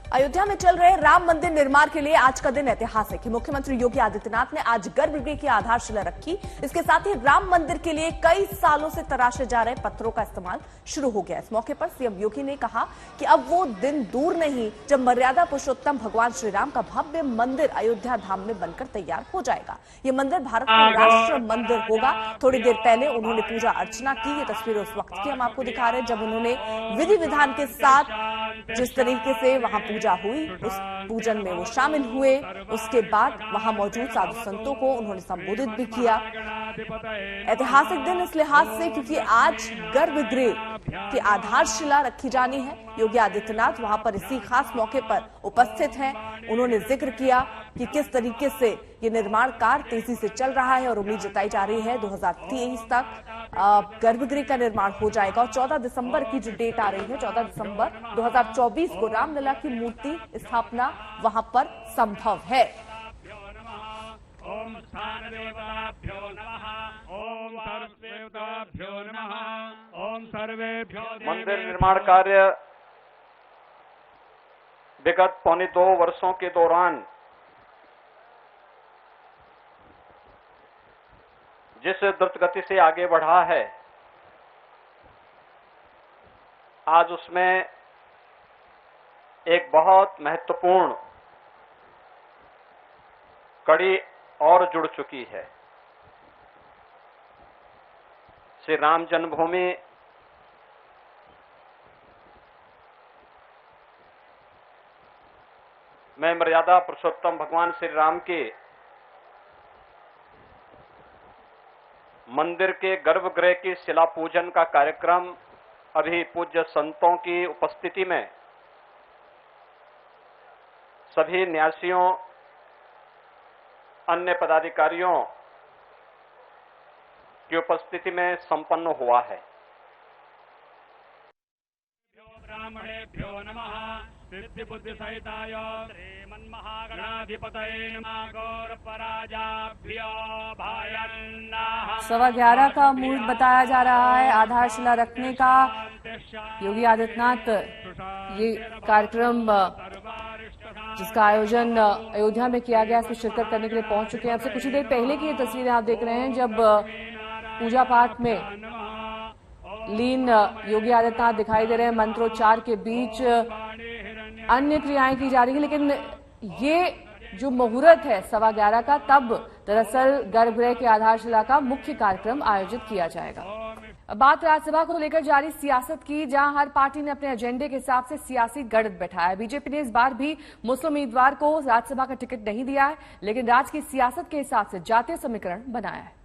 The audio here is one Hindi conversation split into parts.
अयोध्या में चल रहे राम मंदिर निर्माण के लिए आज का दिन ऐतिहासिक है। मुख्यमंत्री योगी आदित्यनाथ ने आज गर्भगृह की आधारशिला रखी। इसके साथ ही राम मंदिर के लिए कई सालों से तराशे जा रहे पत्थरों का इस्तेमाल शुरू हो गया। इस मौके पर सीएम योगी ने कहा कि अब वो दिन दूर नहीं जब मर्यादा पुरुषोत्तम भगवान श्री राम का भव्य मंदिर अयोध्या धाम में बनकर तैयार हो जाएगा। ये मंदिर भारत का राष्ट्र मंदिर होगा। थोड़ी देर पहले उन्होंने पूजा अर्चना की। ये तस्वीरें उस वक्त की हम आपको दिखा रहे हैं जब उन्होंने विधि विधान के साथ जिस तरीके से वहां पूजा हुई, उस पूजन में वो शामिल हुए। उसके बाद वहां मौजूद साधु संतों को उन्होंने संबोधित भी किया। ऐतिहासिक दिन इस लिहाज से क्योंकि आज गर्भगृह की आधारशिला रखी जानी है। योगी आदित्यनाथ वहां पर इसी खास मौके पर उपस्थित हैं। उन्होंने जिक्र किया कि किस तरीके से ये निर्माण कार्य तेजी से चल रहा है और उम्मीद जताई जा रही है 2023 तक गर्भगृह का निर्माण हो जाएगा। और 14 दिसंबर की जो डेट आ रही है, 14 दिसंबर 2024 को रामलला की मूर्ति स्थापना वहां पर संभव है। ओम स्थानदेवताभ्यो नमः, ओम सर्वदेवताभ्यो नमः, ओम सर्वेभ्यो। मंदिर निर्माण कार्य विगत 2.25 वर्षों के दौरान जिस द्रुत गति से आगे बढ़ा है, आज उसमें एक बहुत महत्वपूर्ण कड़ी और जुड़ चुकी है। श्री राम जन्मभूमि में मर्यादा पुरुषोत्तम भगवान श्री राम के मंदिर के गर्भगृह की शिला पूजन का कार्यक्रम अभी पूज्य संतों की उपस्थिति में सभी न्यासियों, अन्य पदाधिकारियों की उपस्थिति में संपन्न हुआ है। ब्राह्मणेभ्यो नमः, सिद्धि बुद्धि सहिताय श्रीमन्महागणाधिपतये नमः। गौर पराजाभ्यो भयन्नाः। 11:15 का मुहूर्त बताया जा रहा है आधारशिला रखने का। योगी आदित्यनाथ ये कार्यक्रम जिसका आयोजन अयोध्या में किया गया, इसमें शिरकत करने के लिए पहुंच चुके हैं। अब से कुछ ही देर पहले की ये तस्वीरें आप देख रहे हैं जब पूजा पाठ में लीन योगी आदित्यनाथ दिखाई दे रहे हैं। मंत्रोच्चार के बीच अन्य क्रियाएं की जा रही है, लेकिन ये जो मुहूर्त है 11:15 का, तब दरअसल गर्भगृह की आधारशिला का मुख्य कार्यक्रम आयोजित किया जाएगा। बात राज्यसभा को लेकर जारी सियासत की, जहां हर पार्टी ने अपने एजेंडे के हिसाब से सियासी गणित बैठाया है। बीजेपी ने इस बार भी मुस्लिम उम्मीदवार को राज्यसभा का टिकट नहीं दिया है, लेकिन राज्य की सियासत के हिसाब से जातीय समीकरण बनाया है।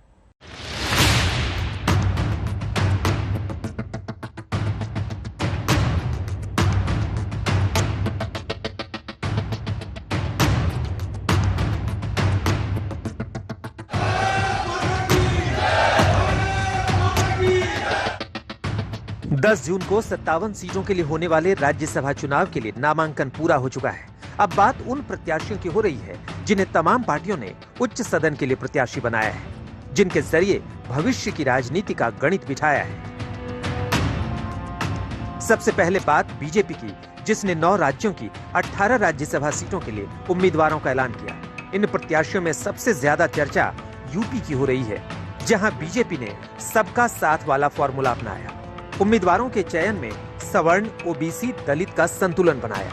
दस जून को 57 सीटों के लिए होने वाले राज्यसभा चुनाव के लिए नामांकन पूरा हो चुका है। अब बात उन प्रत्याशियों की हो रही है जिन्हें तमाम पार्टियों ने उच्च सदन के लिए प्रत्याशी बनाया है, जिनके जरिए भविष्य की राजनीति का गणित बिठाया है। सबसे पहले बात बीजेपी की, जिसने 9 राज्यों की 18 राज्यसभा सीटों के लिए उम्मीदवारों का ऐलान किया। इन प्रत्याशियों में सबसे ज्यादा चर्चा यूपी की हो रही है, जहां बीजेपी ने सबका साथ वाला फॉर्मूला अपनाया। उम्मीदवारों के चयन में सवर्ण, ओबीसी, दलित का संतुलन बनाया।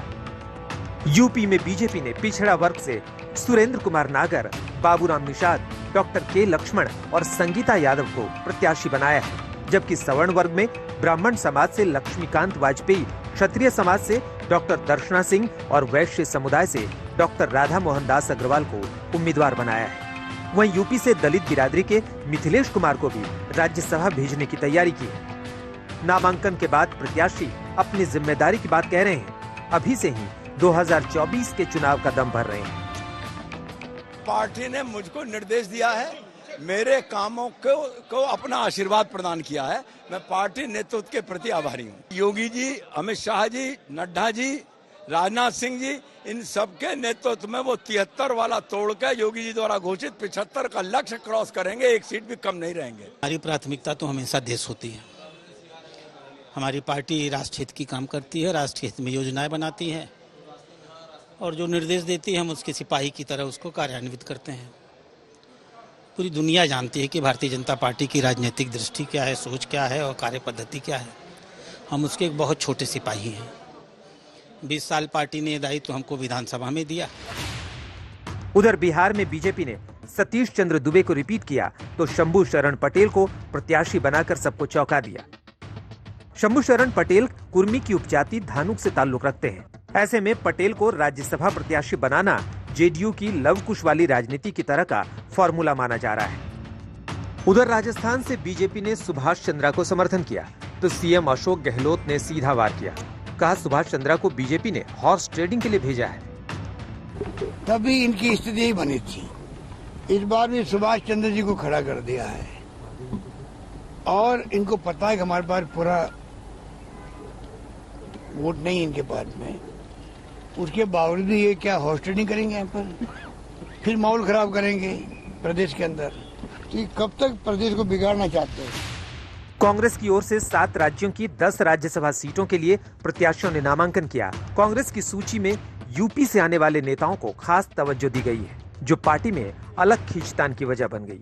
यूपी में बीजेपी ने पिछड़ा वर्ग से सुरेंद्र कुमार नागर, बाबूराम निषाद, डॉक्टर के लक्ष्मण और संगीता यादव को प्रत्याशी बनाया है, जबकि सवर्ण वर्ग में ब्राह्मण समाज से लक्ष्मीकांत वाजपेयी, क्षत्रिय समाज से डॉक्टर दर्शना सिंह और वैश्य समुदाय से डॉक्टर राधा मोहन दास अग्रवाल को उम्मीदवार बनाया है। वहीं यूपी से दलित बिरादरी के मिथिलेश कुमार को भी राज्यसभा भेजने की तैयारी की है। नामांकन के बाद प्रत्याशी अपनी जिम्मेदारी की बात कह रहे हैं। अभी से ही 2024 के चुनाव का दम भर रहे हैं। पार्टी ने मुझको निर्देश दिया है, मेरे कामों को अपना आशीर्वाद प्रदान किया है। मैं पार्टी नेतृत्व के प्रति आभारी हूँ। योगी जी, अमित शाह जी, नड्डा जी, राजनाथ सिंह जी, इन सबके नेतृत्व में वो 73 वाला तोड़कर योगी जी द्वारा घोषित 75 का लक्ष्य क्रॉस करेंगे। एक सीट भी कम नहीं रहेंगे। हमारी प्राथमिकता तो हमेशा देश होती है। हमारी पार्टी राष्ट्र हित की काम करती है, राष्ट्र हित में योजनाएं बनाती है और जो निर्देश देती है हम उसके सिपाही की तरह उसको कार्यान्वित करते हैं। पूरी दुनिया जानती है कि भारतीय जनता पार्टी की राजनीतिक दृष्टि क्या है, सोच क्या है और कार्य पद्धति क्या है। हम उसके एक बहुत छोटे सिपाही हैं। 20 साल पार्टी ने दायित्व हमको विधानसभा में दिया। उधर बिहार में बीजेपी ने सतीश चंद्र दुबे को रिपीट किया तो शंभू शरण पटेल को प्रत्याशी बनाकर सबको चौंका दिया। शंभू शरण पटेल कुर्मी की उपजाति धानुक से ताल्लुक रखते हैं। ऐसे में पटेल को राज्यसभा प्रत्याशी बनाना जेडीयू की लवकुश वाली राजनीति की तरह का फॉर्मूला माना जा रहा है। उधर राजस्थान से बीजेपी ने सुभाष चंद्रा को समर्थन किया तो सीएम अशोक गहलोत ने सीधा वार किया। कहा सुभाष चंद्रा को बीजेपी ने हॉर्स ट्रेडिंग के लिए भेजा है। तभी इनकी स्थिति ही बनी थी। इस बार भी सुभाष चंद्र जी को खड़ा कर दिया है और इनको पता है कि हमारे पास पूरा वोट नहीं इनके पास में। उसके बावजूद भी ये क्या हॉर्स ट्रेडिंग करेंगे यहाँ पर, फिर माहौल खराब करेंगे प्रदेश के अंदर। कि कब तक प्रदेश को बिगाड़ना चाहते हैं। कांग्रेस की ओर से 7 राज्यों की 10 राज्यसभा सीटों के लिए प्रत्याशियों ने नामांकन किया। कांग्रेस की सूची में यूपी से आने वाले नेताओं को खास तवज्जो दी गई है, जो पार्टी में अलग खींचतान की वजह बन गई।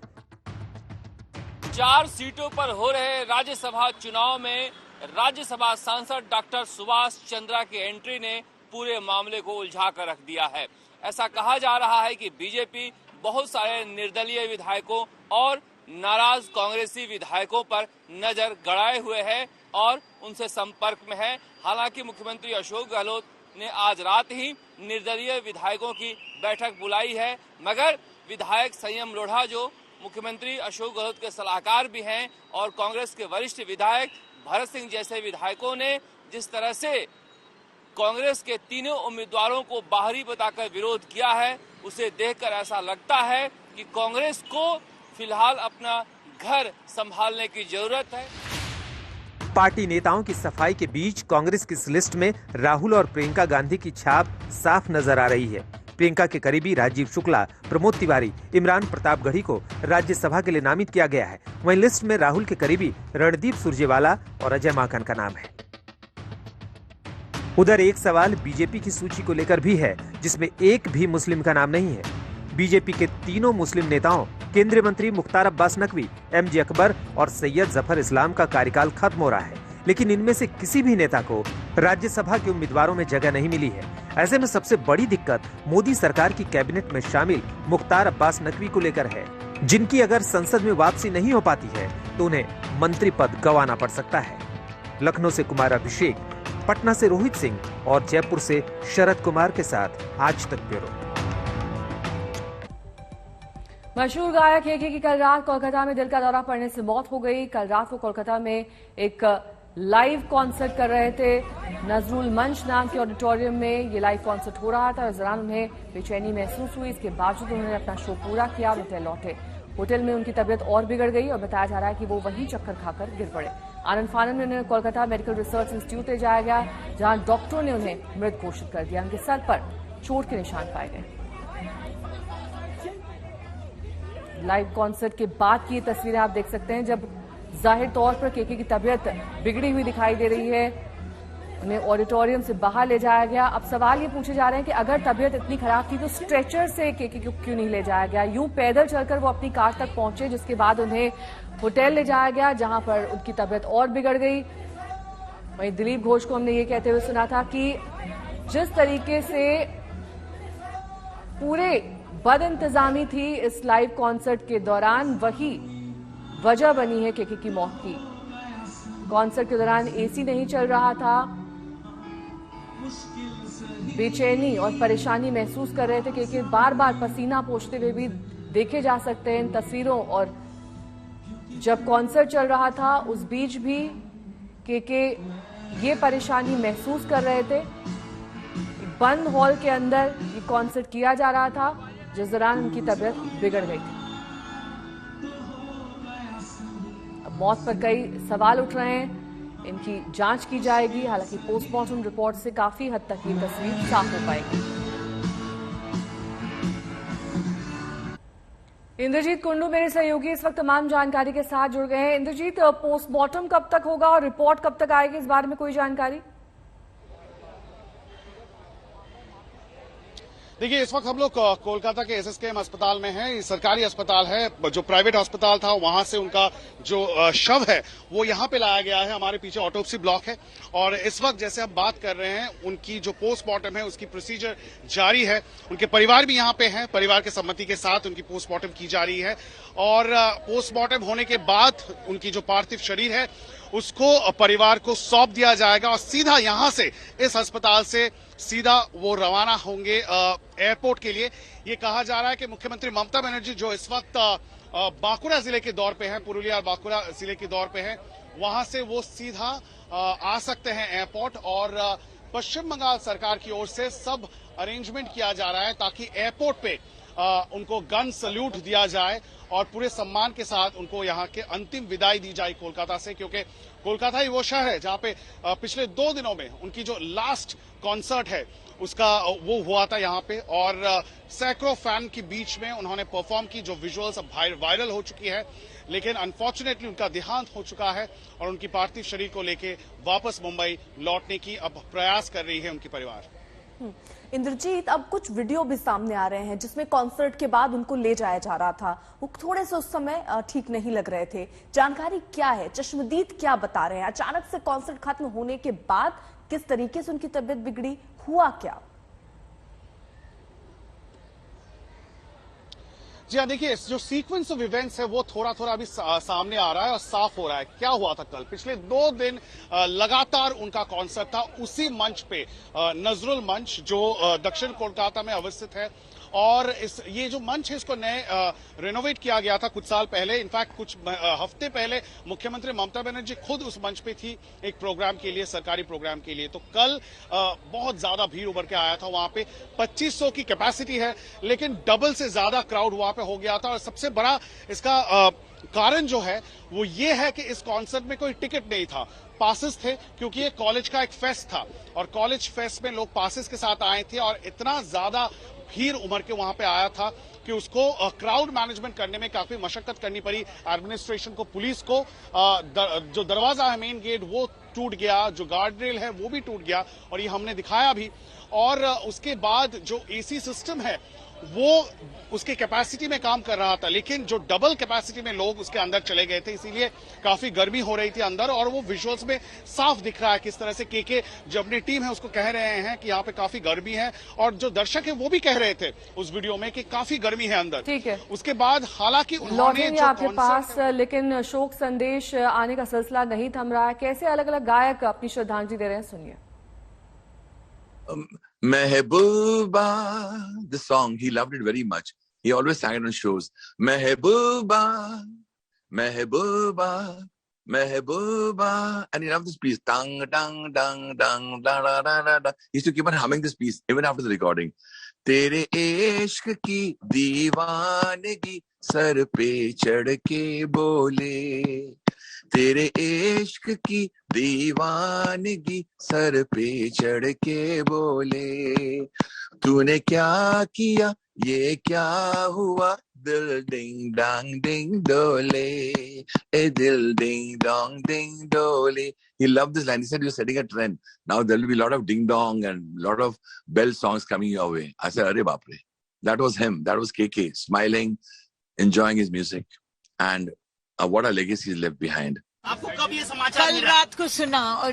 4 सीटों पर हो रहे राज्यसभा चुनाव में राज्यसभा सांसद डॉक्टर सुभाष चंद्रा की एंट्री ने पूरे मामले को उलझा कर रख दिया है। ऐसा कहा जा रहा है कि बीजेपी बहुत सारे निर्दलीय विधायकों और नाराज कांग्रेसी विधायकों पर नजर गड़ाए हुए है और उनसे संपर्क में है। हालांकि मुख्यमंत्री अशोक गहलोत ने आज रात ही निर्दलीय विधायकों की बैठक बुलाई है, मगर विधायक संयम लोढ़ा जो मुख्यमंत्री अशोक गहलोत के सलाहकार भी हैं और कांग्रेस के वरिष्ठ विधायक भरत सिंह जैसे विधायकों ने जिस तरह से कांग्रेस के तीनों उम्मीदवारों को बाहरी बताकर विरोध किया है, उसे देखकर ऐसा लगता है कि कांग्रेस को फिलहाल अपना घर संभालने की जरूरत है। पार्टी नेताओं की सफाई के बीच कांग्रेस की इस लिस्ट में राहुल और प्रियंका गांधी की छाप साफ नजर आ रही है। प्रियंका के करीबी राजीव शुक्ला, प्रमोद तिवारी, इमरान प्रतापगढ़ी को राज्यसभा के लिए नामित किया गया है। वहीं लिस्ट में राहुल के करीबी रणदीप सुरजेवाला और अजय माकन का नाम है। उधर एक सवाल बीजेपी की सूची को लेकर भी है, जिसमें एक भी मुस्लिम का नाम नहीं है। बीजेपी के तीनों मुस्लिम नेताओं केंद्रीय मंत्री मुख्तार अब्बास नकवी, एमजे अकबर और सैयद जफर इस्लाम का कार्यकाल खत्म हो रहा है, लेकिन इनमें से किसी भी नेता को राज्यसभा के उम्मीदवारों में जगह नहीं मिली है। ऐसे में सबसे बड़ी दिक्कत मोदी सरकार की कैबिनेट में शामिल मुख्तार अब्बास नकवी को लेकर है, जिनकी अगर संसद में वापसी नहीं हो पाती है तो उन्हें मंत्री पद गंवाना पड़ सकता है। लखनऊ से कुमार अभिषेक, पटना से रोहित सिंह और जयपुर से शरद कुमार के साथ आज तक ब्यूरो। मशहूर गायक केके की कल रात कोलकाता में दिल का दौरा पड़ने से मौत हो गई। कल रात को कोलकाता में एक लाइव कॉन्सर्ट कर रहे थे। नजरुल मंच नाम के ऑडिटोरियम में ये लाइव कॉन्सर्ट हो रहा था। इस दौरान उन्हें बेचैनी महसूस हुई, इसके बावजूद उन्होंने अपना शो पूरा किया और होटल लौटे। होटल में उनकी तबीयत और बिगड़ गई और बताया जा रहा है कि वो वहीं चक्कर खाकर गिर पड़े। आनंद फानन में उन्हें कोलकाता मेडिकल रिसर्च इंस्टीट्यूट ले जाया गया, जहां डॉक्टरों ने उन्हें मृत घोषित कर दिया। उनके सर पर चोट के निशान पाए गए। लाइव कॉन्सर्ट के बाद की ये तस्वीरें आप देख सकते हैं, जब जाहिर तौर पर केके की तबीयत बिगड़ी हुई दिखाई दे रही है। उन्हें ऑडिटोरियम से बाहर ले जाया गया। अब सवाल ये पूछे जा रहे हैं कि अगर तबीयत इतनी खराब थी तो स्ट्रेचर से केके को क्यों नहीं ले जाया गया। यूं पैदल चलकर वो अपनी कार तक पहुंचे, जिसके बाद उन्हें होटल ले जाया गया, जहां पर उनकी तबीयत और बिगड़ गई। वहीं दिलीप घोष को हमने ये कहते हुए सुना था कि जिस तरीके से पूरे बदइंतजामी थी इस लाइव कॉन्सर्ट के दौरान, वही वजह बनी है केके की मौत की। कॉन्सर्ट के दौरान एसी नहीं चल रहा था, बेचैनी और परेशानी महसूस कर रहे थे केके। बार बार पसीना पोंछते हुए भी देखे जा सकते हैं इन तस्वीरों। और जब कॉन्सर्ट चल रहा था उस बीच भी केके ये परेशानी महसूस कर रहे थे। बंद हॉल के अंदर ये कॉन्सर्ट किया जा रहा था, जिस दौरान उनकी तबीयत बिगड़ गई थी। अब मौत पर कई सवाल उठ रहे हैं, इनकी जांच की जाएगी। हालांकि पोस्टमार्टम रिपोर्ट से काफी हद तक ये तस्वीर साफ हो पाएगी। इंद्रजीत कुंडू मेरे सहयोगी इस वक्त तमाम जानकारी के साथ जुड़ गए हैं। इंद्रजीत, पोस्टमार्टम कब तक होगा और रिपोर्ट कब तक आएगी, इस बारे में कोई जानकारी? देखिए, इस वक्त हम लोग कोलकाता के एसएसकेएम अस्पताल में हैं। ये सरकारी अस्पताल है। जो प्राइवेट अस्पताल था वहां से उनका जो शव है वो यहाँ पे लाया गया है। हमारे पीछे ऑटोप्सी ब्लॉक है और इस वक्त जैसे हम बात कर रहे हैं उनकी जो पोस्टमार्टम है उसकी प्रोसीजर जारी है। उनके परिवार भी यहाँ पे हैं। परिवार के सम्मति के साथ उनकी पोस्टमार्टम की जा रही है और पोस्टमार्टम होने के बाद उनकी जो पार्थिव शरीर है उसको परिवार को सौंप दिया जाएगा और सीधा यहां से इस अस्पताल से सीधा वो रवाना होंगे एयरपोर्ट के लिए। ये कहा जा रहा है कि मुख्यमंत्री ममता बनर्जी जो इस वक्त बांकुड़ा जिले के दौर पे हैं, पुरुलिया और बांकुड़ा जिले के दौर पे हैं, वहां से वो सीधा आ सकते हैं एयरपोर्ट और पश्चिम बंगाल सरकार की ओर से सब अरेंजमेंट किया जा रहा है ताकि एयरपोर्ट पे उनको गन सल्यूट दिया जाए और पूरे सम्मान के साथ उनको यहाँ के अंतिम विदाई दी जाए कोलकाता से, क्योंकि कोलकाता ही वो शहर है जहाँ पे पिछले 2 दिनों में उनकी जो लास्ट कॉन्सर्ट है उसका वो हुआ था यहाँ पे और सैकड़ों फैन के बीच में उन्होंने परफॉर्म की, जो विजुअल्स अब वायरल हो चुकी है। लेकिन अनफॉर्चुनेटली उनका देहांत हो चुका है और उनकी पार्थिव शरीर को लेके वापस मुंबई लौटने की अब प्रयास कर रही है उनकी परिवार। इंद्रजीत, अब कुछ वीडियो भी सामने आ रहे हैं जिसमें कॉन्सर्ट के बाद उनको ले जाया जा रहा था। वो थोड़े से उस समय ठीक नहीं लग रहे थे। जानकारी क्या है? चश्मदीद क्या बता रहे हैं? अचानक से कॉन्सर्ट खत्म होने के बाद किस तरीके से उनकी तबीयत बिगड़ी, हुआ क्या? जी हाँ, देखिए, जो सीक्वेंस ऑफ इवेंट्स है वो थोड़ा थोड़ा अभी सामने आ रहा है और साफ हो रहा है। क्या हुआ था कल? पिछले 2 दिन लगातार उनका कॉन्सर्ट था उसी मंच पे, नजरुल मंच जो दक्षिण कोलकाता में अवस्थित है और ये जो मंच है इसको नए रेनोवेट किया गया था कुछ साल पहले। इनफैक्ट कुछ हफ्ते पहले मुख्यमंत्री ममता बनर्जी खुद उस मंच पे थी एक प्रोग्राम के लिए, सरकारी प्रोग्राम के लिए। तो कल बहुत ज्यादा भीड़ उभर के आया था। वहां पे 2500 की कैपेसिटी है लेकिन डबल से ज्यादा क्राउड वहां पे हो गया था और सबसे बड़ा इसका कारण जो है वो ये है कि इस कॉन्सर्ट में कोई टिकट नहीं था, पासेस थे, क्योंकि ये कॉलेज का एक फेस्ट था और कॉलेज फेस्ट में लोग पासेस के साथ आए थे और इतना ज्यादा भीड़ उमड़ के वहां पे आया था कि उसको क्राउड मैनेजमेंट करने में काफी मशक्कत करनी पड़ी एडमिनिस्ट्रेशन को, पुलिस को। जो दरवाजा है मेन गेट वो टूट गया, जो गार्ड रेल है वो भी टूट गया और ये हमने दिखाया भी। और उसके बाद जो एसी सिस्टम है वो उसके कैपेसिटी में काम कर रहा था लेकिन जो डबल कैपेसिटी में लोग उसके अंदर चले गए थे, इसीलिए काफी गर्मी हो रही थी अंदर और वो विजुअल्स में साफ दिख रहा है किस तरह से के जो अपनी टीम है उसको कह रहे हैं कि यहाँ पे काफी गर्मी है और जो दर्शक है वो भी कह रहे थे उस वीडियो में कि काफी गर्मी है अंदर। ठीक है, उसके बाद हालांकि उन्होंने आपके पास लेकिन शोक संदेश आने का सिलसिला नहीं थम रहा है। कैसे अलग अलग गायक अपनी श्रद्धांजलि दे रहे हैं, सुनिए। Mehbooba, the song, he loved it very much. He always sang it on shows. Mehbooba, Mehbooba, Mehbooba. And he loved this piece. Dang, dang, dang, dang, da, da, da, da, da. He used to keep on humming this piece, even after the recording. तेरे इश्क की दीवानगी सर पे चढ़ के बोले, तेरे इश्क की दीवानगी सर पे चढ़ के बोले, तूने क्या किया ये क्या हुआ, दिल डिंग डांग डिंग डोले, ए दिल डिंग डोंग डिंग डोले. He loved this line. He said, you're setting a trend. Now there will be a lot of ding dong and a lot of bell songs coming your way. I said, Arre Bapre. That was him. That was KK, smiling, enjoying his music. And what a legacy he's left behind. आपको कब ये समाचार कल रात को सुना और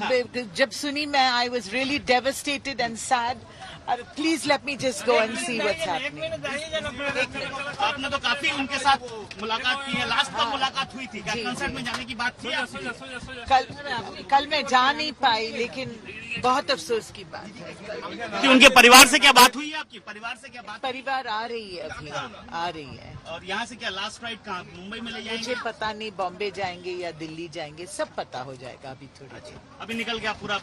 जब सुनी मैं I was really devastated and sad. Please let me just go and see what's happening. आपने तो काफी उनके साथ मुलाकात की है. लास्ट कब मुलाकात हुई थी? कंसर्ट में जाने की बात थी? कल मैं जा नहीं पाई लेकिन बहुत अफसोस की बात है कि उनके परिवार से क्या बात हुई है आपकी? परिवार से क्या बात? परिवार आ रही है, अभी आ रही है. और यहाँ से क्या लास्ट फ्लाइट कहाँ? मुंबई में ले जाएंगे? मुझे पता नहीं, बॉम्बे जाएंगे या दिल्ली जाएंगे, सब पता हो जाएगा अभी थोड़ी देर. अभी निकल गया पूरा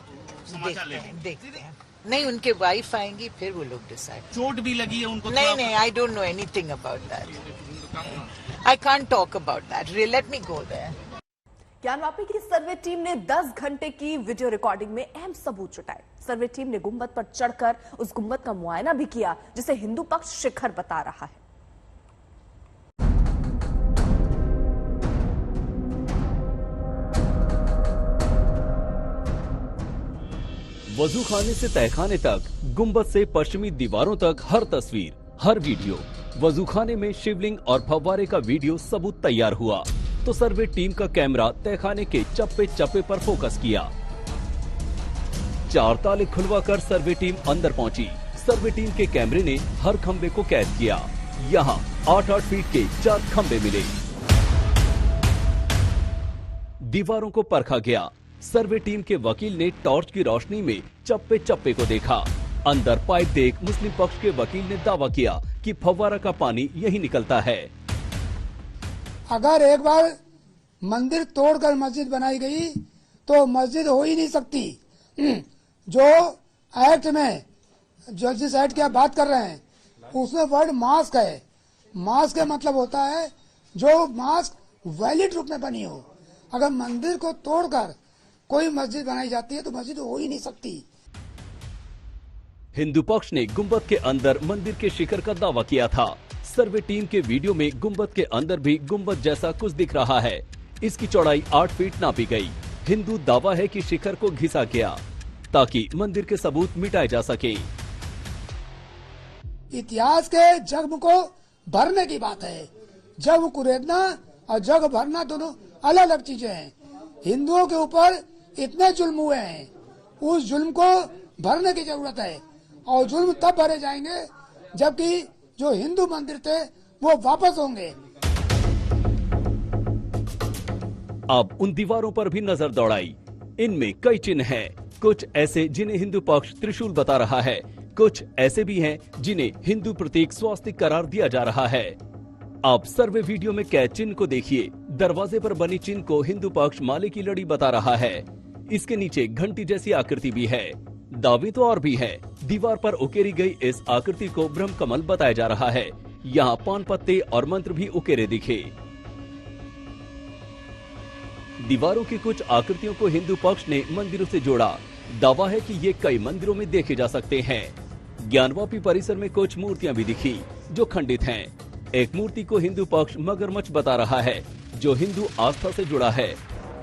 समाचार देखते हैं. नहीं, उनके वाइफ आएंगी फिर वो लोग डिसाइड. चोट भी लगी है उनको? नहीं, I don't know anything about that. I can't talk about that. Let me go there. Gyanvapi की सर्वे टीम ने 10 घंटे की वीडियो रिकॉर्डिंग में अहम सबूत जुटाए. सर्वे टीम ने गुंबद पर चढ़कर उस गुंबद का मुआयना भी किया जिसे हिंदू पक्ष शिखर बता रहा है. वजूखाने से तहखाने तक, गुम्बद से पश्चिमी दीवारों तक हर तस्वीर, हर वीडियो, वजूखाने में शिवलिंग और फव्वारे का वीडियो सबूत तैयार हुआ तो सर्वे टीम का कैमरा तहखाने के चप्पे चप्पे पर फोकस किया। 4 ताले खुलवाकर सर्वे टीम अंदर पहुंची। सर्वे टीम के कैमरे ने हर खंबे को कैद किया। यहाँ 8-8 फीट के 4 खंबे मिले। दीवारों को परखा गया। सर्वे टीम के वकील ने टॉर्च की रोशनी में चप्पे चप्पे को देखा। अंदर पाइप देख मुस्लिम पक्ष के वकील ने दावा किया कि फव्वारा का पानी यही निकलता है। अगर एक बार मंदिर तोड़कर मस्जिद बनाई गई तो मस्जिद हो ही नहीं सकती। जो एक्ट में जो जिस एक्ट की आप बात कर रहे हैं उसमें वर्ड मास्क है। मास्क का मतलब होता है जो मास्क वैलिड रूप में बनी हो। अगर मंदिर को तोड़कर कोई मस्जिद बनाई जाती है तो मस्जिद हो ही नहीं सकती। हिंदू पक्ष ने गुंबद के अंदर मंदिर के शिखर का दावा किया था। सर्वे टीम के वीडियो में गुंबद के अंदर भी गुंबद जैसा कुछ दिख रहा है। इसकी चौड़ाई 8 फीट नापी गई। हिंदू दावा है कि शिखर को घिसा गया ताकि मंदिर के सबूत मिटाए जा सके। इतिहास के जख्म को भरने की बात है। जख्म कुरेदना और जग भरना दोनों अलग अलग चीजें हैं। हिंदुओं के ऊपर इतने जुल्म हुए हैं, उस जुल्म को भरने की जरूरत है और जुल्म तब भरे जाएंगे जबकि जो हिंदू मंदिर थे वो वापस होंगे। अब उन दीवारों पर भी नजर दौड़ाई। इनमें कई चिन्ह हैं। कुछ ऐसे जिन्हें हिंदू पक्ष त्रिशूल बता रहा है, कुछ ऐसे भी हैं जिन्हें हिंदू प्रतीक स्वास्तिक करार दिया जा रहा है। अब सर्वे वीडियो में कैद चिन्ह को देखिए। दरवाजे पर बनी चिन्ह को हिंदू पक्ष माले की लड़ी बता रहा है। इसके नीचे घंटी जैसी आकृति भी है। दावे तो और भी है। दीवार पर उकेरी गई इस आकृति को ब्रह्म कमल बताया जा रहा है। यहाँ पान पत्ते और मंत्र भी उकेरे दिखे। दीवारों की कुछ आकृतियों को हिंदू पक्ष ने मंदिरों से जोड़ा। दावा है कि ये कई मंदिरों में देखे जा सकते हैं। ज्ञानवापी परिसर में कुछ मूर्तियां भी दिखी जो खंडित हैं। एक मूर्ति को हिंदू पक्ष मगरमच्छ बता रहा है जो हिंदू आस्था से जुड़ा है।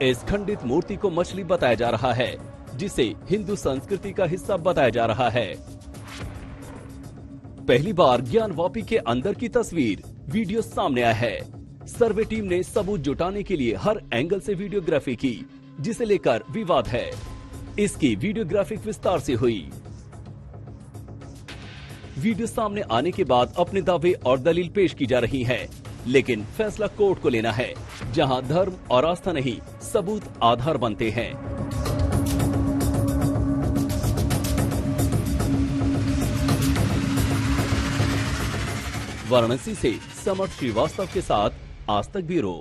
इस खंडित मूर्ति को मछली बताया जा रहा है जिसे हिंदू संस्कृति का हिस्सा बताया जा रहा है। पहली बार ज्ञानवापी के अंदर की तस्वीर वीडियो सामने आया है। सर्वे टीम ने सबूत जुटाने के लिए हर एंगल से वीडियोग्राफी की जिसे लेकर विवाद है। इसकी वीडियोग्राफिक विस्तार से हुई। वीडियो सामने आने के बाद अपने दावे और दलील पेश की जा रही है, लेकिन फैसला कोर्ट को लेना है जहां धर्म और आस्था नहीं सबूत आधार बनते हैं। वाराणसी से समर श्रीवास्तव के साथ आज तक ब्यूरो।